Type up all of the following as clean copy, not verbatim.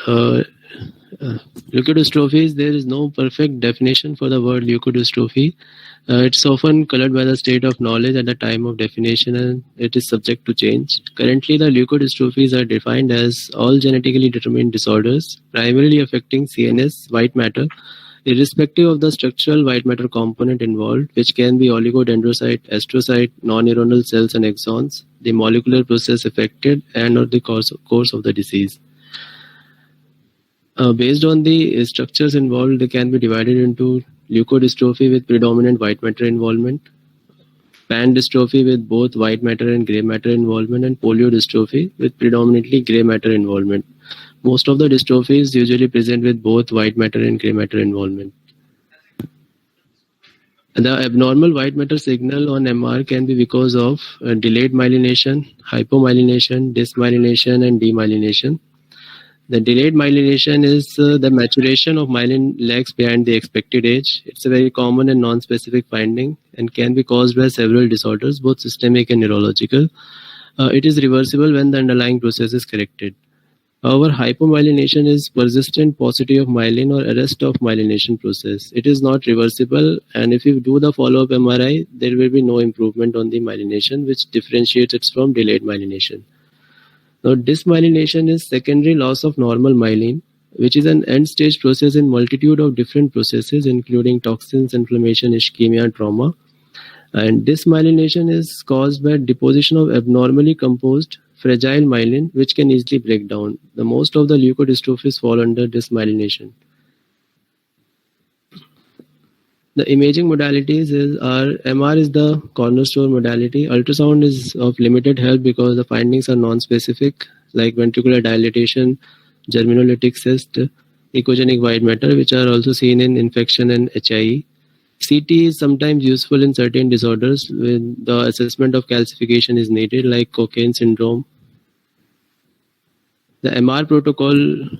leukodystrophies, there is no perfect definition for the word leukodystrophy. It's often colored by the state of knowledge at the time of definition, and it is subject to change. Currently, the leukodystrophies are defined as all genetically determined disorders, primarily affecting CNS white matter, irrespective of the structural white matter component involved, which can be oligodendrocyte, astrocyte, non-neuronal cells and axons, the molecular process affected, and or the course of the disease. Based on the structures involved, they can be divided into leukodystrophy with predominant white matter involvement, pan-dystrophy with both white matter and gray matter involvement, and poliodystrophy with predominantly gray matter involvement. Most of the dystrophies usually present with both white matter and gray matter involvement. The abnormal white matter signal on MR can be because of delayed myelination, hypomyelination, dysmyelination, and demyelination. The delayed myelination is the maturation of myelin lags behind the expected age. It's a very common and non-specific finding and can be caused by several disorders, both systemic and neurological. It is reversible when the underlying process is corrected. However, hypomyelination is persistent paucity of myelin or arrest of myelination process. It is not reversible, and if you do the follow-up MRI, there will be no improvement on the myelination, which differentiates it from delayed myelination. Now, dysmyelination is secondary loss of normal myelin, which is an end-stage process in multitude of different processes, including toxins, inflammation, ischemia, and trauma. And dysmyelination is caused by deposition of abnormally composed fragile myelin, which can easily break down. The most of the leukodystrophies fall under dysmyelination. The imaging modalities are MR is the cornerstone modality. Ultrasound is of limited help because the findings are non-specific, like ventricular dilatation, germinolytic cyst, echogenic white matter, which are also seen in infection and HIE. CT is sometimes useful in certain disorders when the assessment of calcification is needed, like Cockayne syndrome. The MR protocol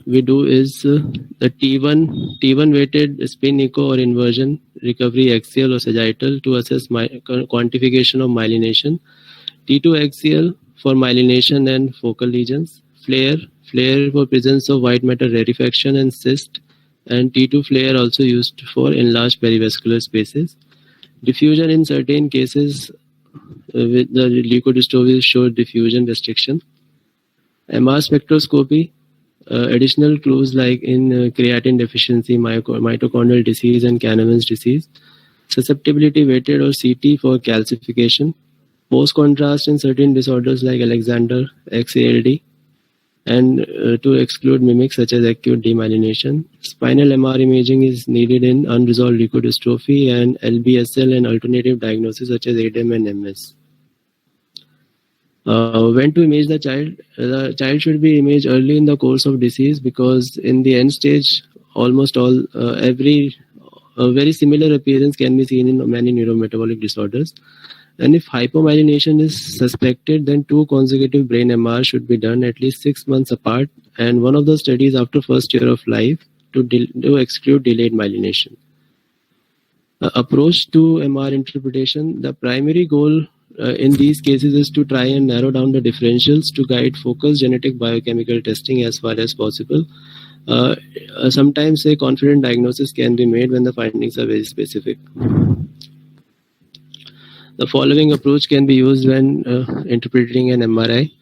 we do is the T1 weighted spin echo or inversion, recovery axial or sagittal to assess quantification of myelination, T2 axial for myelination and focal lesions, flare for presence of white matter rarefaction and cyst, and T2 flare also used for enlarged perivascular spaces. Diffusion in certain cases with the leukodystrophy show diffusion restriction. MR spectroscopy, additional clues like in creatine deficiency, mitochondrial disease, and Canavan's disease. Susceptibility weighted or CT for calcification. Post-contrast in certain disorders like Alexander, XALD, and to exclude mimics such as acute demyelination. Spinal MR imaging is needed in unresolved leukodystrophy and LBSL and alternative diagnosis such as ADEM and MS. When to image the child should be imaged early in the course of disease, because in the end stage, almost all, every very similar appearance can be seen in many neurometabolic disorders. And if hypomyelination is suspected, then 2 consecutive brain MR should be done at least 6 months apart, and one of the studies after first year of life to exclude delayed myelination. Approach to MR interpretation, the primary goal in these cases is to try and narrow down the differentials to guide focused genetic biochemical testing as far as possible. Sometimes a confident diagnosis can be made when the findings are very specific. The following approach can be used when interpreting an MRI.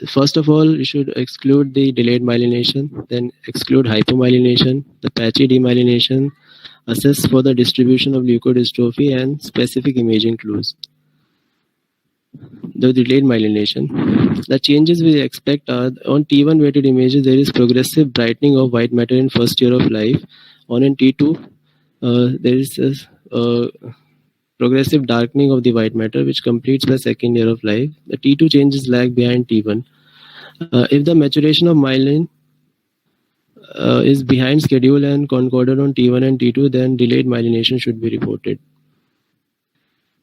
First of all, you should exclude the delayed myelination, then exclude hypomyelination, the patchy demyelination, assess for the distribution of leukodystrophy, and specific imaging clues. The delayed myelination. The changes we expect are on T1 weighted images, there is progressive brightening of white matter in first year of life. On in T2, there is a progressive darkening of the white matter, which completes by second year of life. The T2 changes lag behind T1. If the maturation of myelin is behind schedule and concorded on T1 and T2, then delayed myelination should be reported.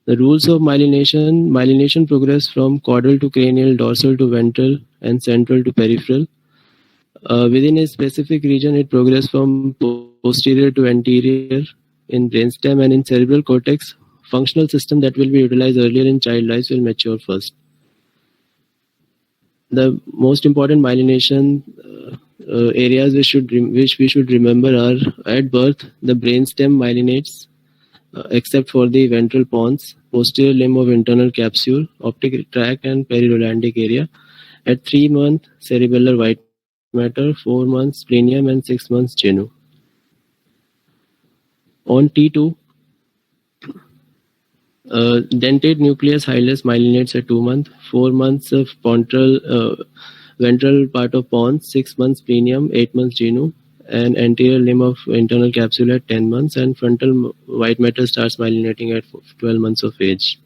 The rules of myelination. Myelination progress from caudal to cranial, dorsal to ventral, and central to peripheral. Within a specific region, it progresses from posterior to anterior in brainstem, and in cerebral cortex. Functional system that will be utilized earlier in child life will mature first. The most important myelination areas which we should remember are: at birth, the brainstem myelinates, except for the ventral pons, posterior limb of internal capsule, optic tract, and perirolandic area. At 3 months, cerebellar white matter, 4 months, splenium, and 6 months, genu. On T2, dentate nucleus hilus myelinates at 2 months, 4 months of ventral part of pons, 6 months splenium, 8 months genu, and anterior limb of internal capsule at 10 months, and frontal white matter starts myelinating at 12 months of age.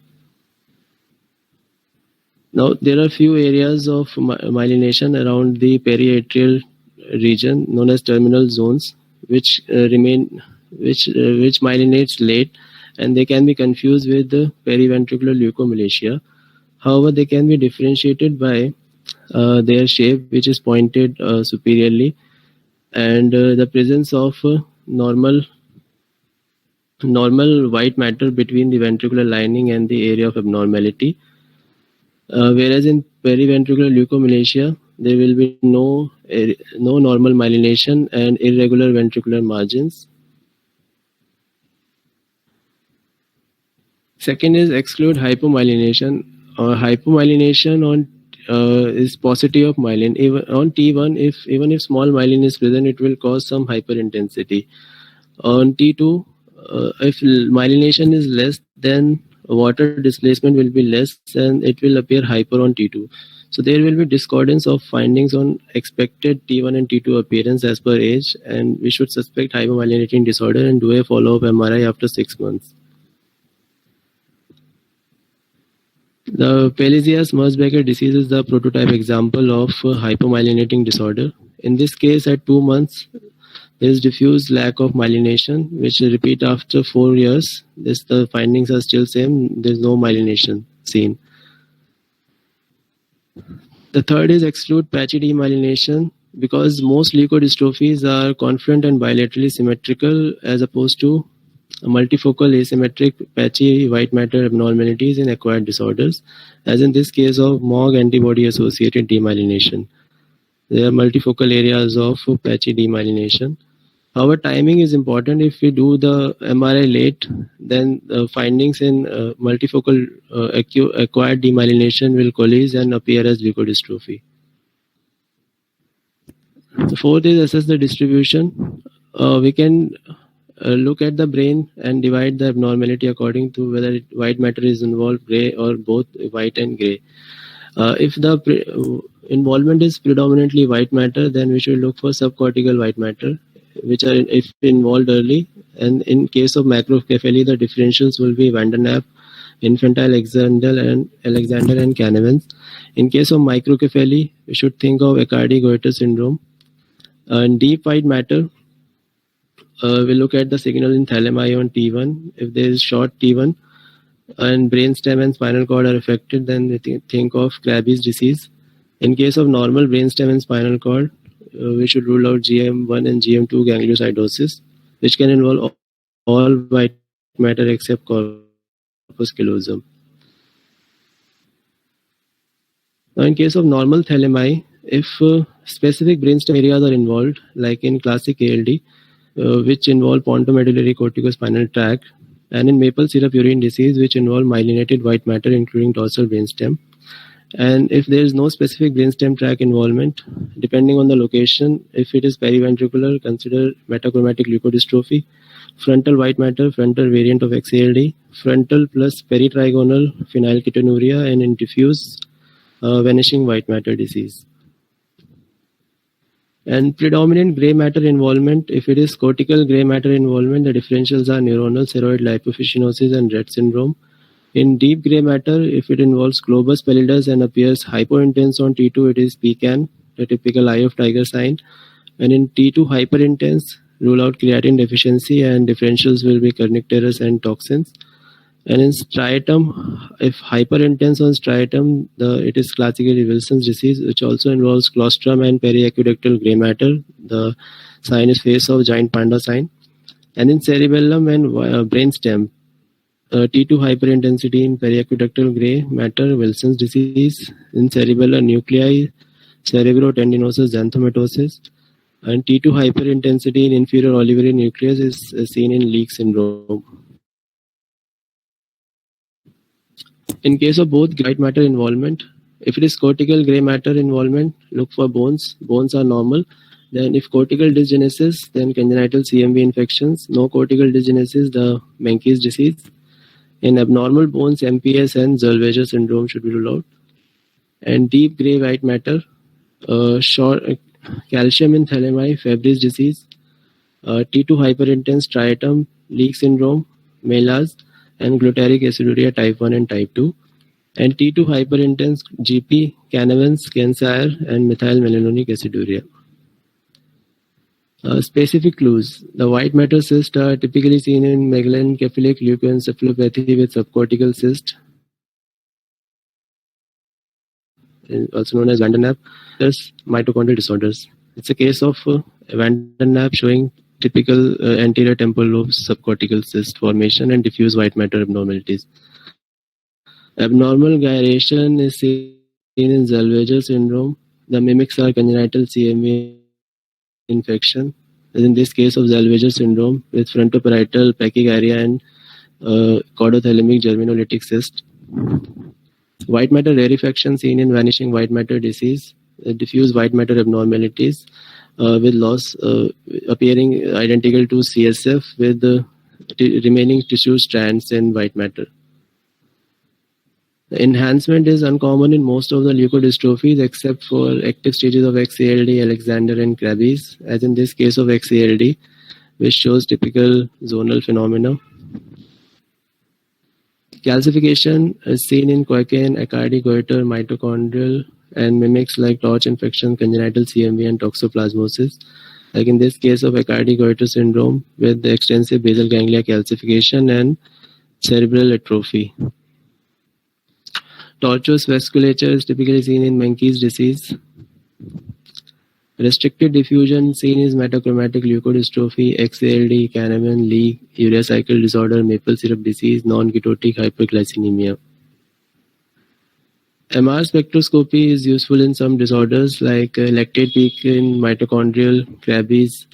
Now, there are few areas of myelination around the periatrial region known as terminal zones, which myelinates late, and they can be confused with the periventricular leukomalacia. However, they can be differentiated by their shape, which is pointed superiorly, and the presence of normal white matter between the ventricular lining and the area of abnormality. Whereas in periventricular leukomalacia, there will be no normal myelination and irregular ventricular margins. Second is exclude hypomyelination. Hypomyelination is paucity of myelin. Even on T1, even if small myelin is present, it will cause some hyperintensity. On T2, if myelination is less, then water displacement will be less and it will appear hyper on T2. So there will be discordance of findings on expected T1 and T2 appearance as per age, and we should suspect hypomyelinating disorder and do a follow-up MRI after 6 months. The Pelizaeus-Merzbacher disease is the prototype example of hypomyelinating disorder. In this case, at 2 months, there is diffuse lack of myelination, which repeat after 4 years. The findings are still same. There is no myelination seen. The third is exclude patchy demyelination, because most leukodystrophies are confluent and bilaterally symmetrical as opposed to multifocal asymmetric patchy white matter abnormalities in acquired disorders, as in this case of MOG antibody associated demyelination. There are multifocal areas of patchy demyelination. However, timing is important. If we do the MRI late, then the findings in multifocal acquired demyelination will coalesce and appear as leukodystrophy. The fourth is assess the distribution. We can look at the brain and divide the abnormality according to whether white matter is involved, gray, or both white and gray. If the involvement is predominantly white matter, then we should look for subcortical white matter, which are if involved early. And in case of macrocephaly, the differentials will be Van der Naap, infantile Alexander and Canavan's. In case of microcephaly, we should think of Aicardi-Goutieres syndrome. In deep white matter, we look at the signal in thalami on T1. If there is short T1 and brainstem and spinal cord are affected, then we think of Krabbe's disease. In case of normal brainstem and spinal cord, we should rule out GM1 and GM2 gangliosidosis, which can involve all white matter except corpus callosum. Now, in case of normal thalami, if specific brainstem areas are involved, like in classic ALD, which involve pontomedullary corticospinal tract, and in maple syrup urine disease, which involve myelinated white matter including dorsal brainstem. And if there is no specific brainstem tract involvement, depending on the location, if it is periventricular, consider metachromatic leukodystrophy, frontal white matter, frontal variant of XALD, frontal plus peritrigonal phenylketonuria, and in diffuse vanishing white matter disease. And predominant gray matter involvement, if it is cortical gray matter involvement, the differentials are neuronal ceroid lipofuscinosis and Rett syndrome. In deep gray matter, if it involves globus pallidus and appears hypointense on T2, it is PCAN, the typical eye of tiger sign. And in T2 hyperintense, rule out creatine deficiency, and differentials will be kernicterus and toxins. And in striatum, if hyperintense on striatum, it is classically Wilson's disease, which also involves claustrum and periaqueductal gray matter. The sign is face of giant panda sign. And in cerebellum and brainstem, T2 hyperintensity in periaqueductal gray matter, Wilson's disease. In cerebellar nuclei, cerebrotendinosus, xanthomatosis. And T2 hyperintensity in inferior olivary nucleus is seen in leak syndrome. In case of both white matter involvement, if it is cortical gray matter involvement, look for bones. Bones are normal. Then if cortical dysgenesis, then congenital CMV infections. No cortical dysgenesis, the Menkes disease. In abnormal bones, MPS and Zellweger syndrome should be ruled out. And deep gray white matter, short calcium in thalami, Fabry's disease, T2 hyperintense striatum, leak syndrome, MELAS, and glutaric aciduria type 1 and type 2. And T2 hyperintense GP, Canavan's, Cancer, and methylmelanonic aciduria. Specific clues. The white matter cysts are typically seen in megalencephalic leukoencephalopathy with subcortical cyst, also known as Van Den App. There's mitochondrial disorders. It's a case of Van Den App showing typical anterior temporal lobe subcortical cyst formation and diffuse white matter abnormalities. Abnormal gyration is seen in Zellweger syndrome. The mimics are congenital CMV infection, as in this case of Zellweger syndrome with frontoparietal pachygyria and caudothalamic germinolytic cyst. White matter rarefaction seen in vanishing white matter disease, diffuse white matter abnormalities with loss appearing identical to CSF with remaining tissue strands in white matter. The enhancement is uncommon in most of the leukodystrophies except for active stages of XALD, Alexander, and Krabbe's, as in this case of XALD, which shows typical zonal phenomena. Calcification is seen in Coykin, Aicardi goiter, mitochondrial, and mimics like torch infection, congenital CMV, and toxoplasmosis. Like in this case of Aicardi goiter syndrome with the extensive basal ganglia calcification and cerebral atrophy. Tortuous vasculature is typically seen in Menkes disease. Restricted diffusion seen is metachromatic leukodystrophy, XALD, Canavan, leak, urea cycle disorder, maple syrup disease, non-ketotic hyperglycemia. MR spectroscopy is useful in some disorders like lactate peak in mitochondrial, Krabbe's,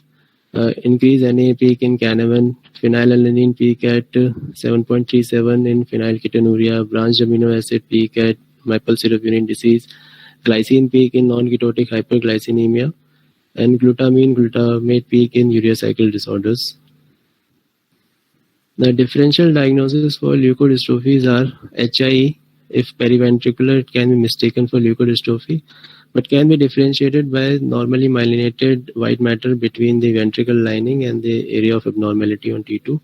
increased NA peak in Canavan, phenylalanine peak at 7.37 in phenylketonuria, branched amino acid peak at maple syrup urine disease, glycine peak in non-ketotic hyperglycemia, and glutamate peak in urea cycle disorders. The differential diagnosis for leukodystrophies are HIE. If periventricular, it can be mistaken for leukodystrophy, but can be differentiated by normally myelinated white matter between the ventricle lining and the area of abnormality on T2.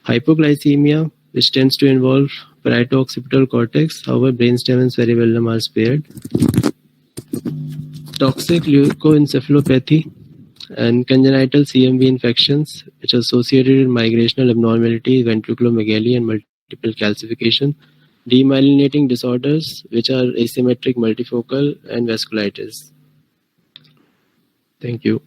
Hypoglycemia, which tends to involve parieto-occipital cortex, however, brainstem and cerebellum are spared. Toxic leukoencephalopathy and congenital CMV infections, which are associated with migrational abnormality, ventriculomegaly, and multiple calcification. Demyelinating disorders, which are asymmetric multifocal, and vasculitis. Thank you.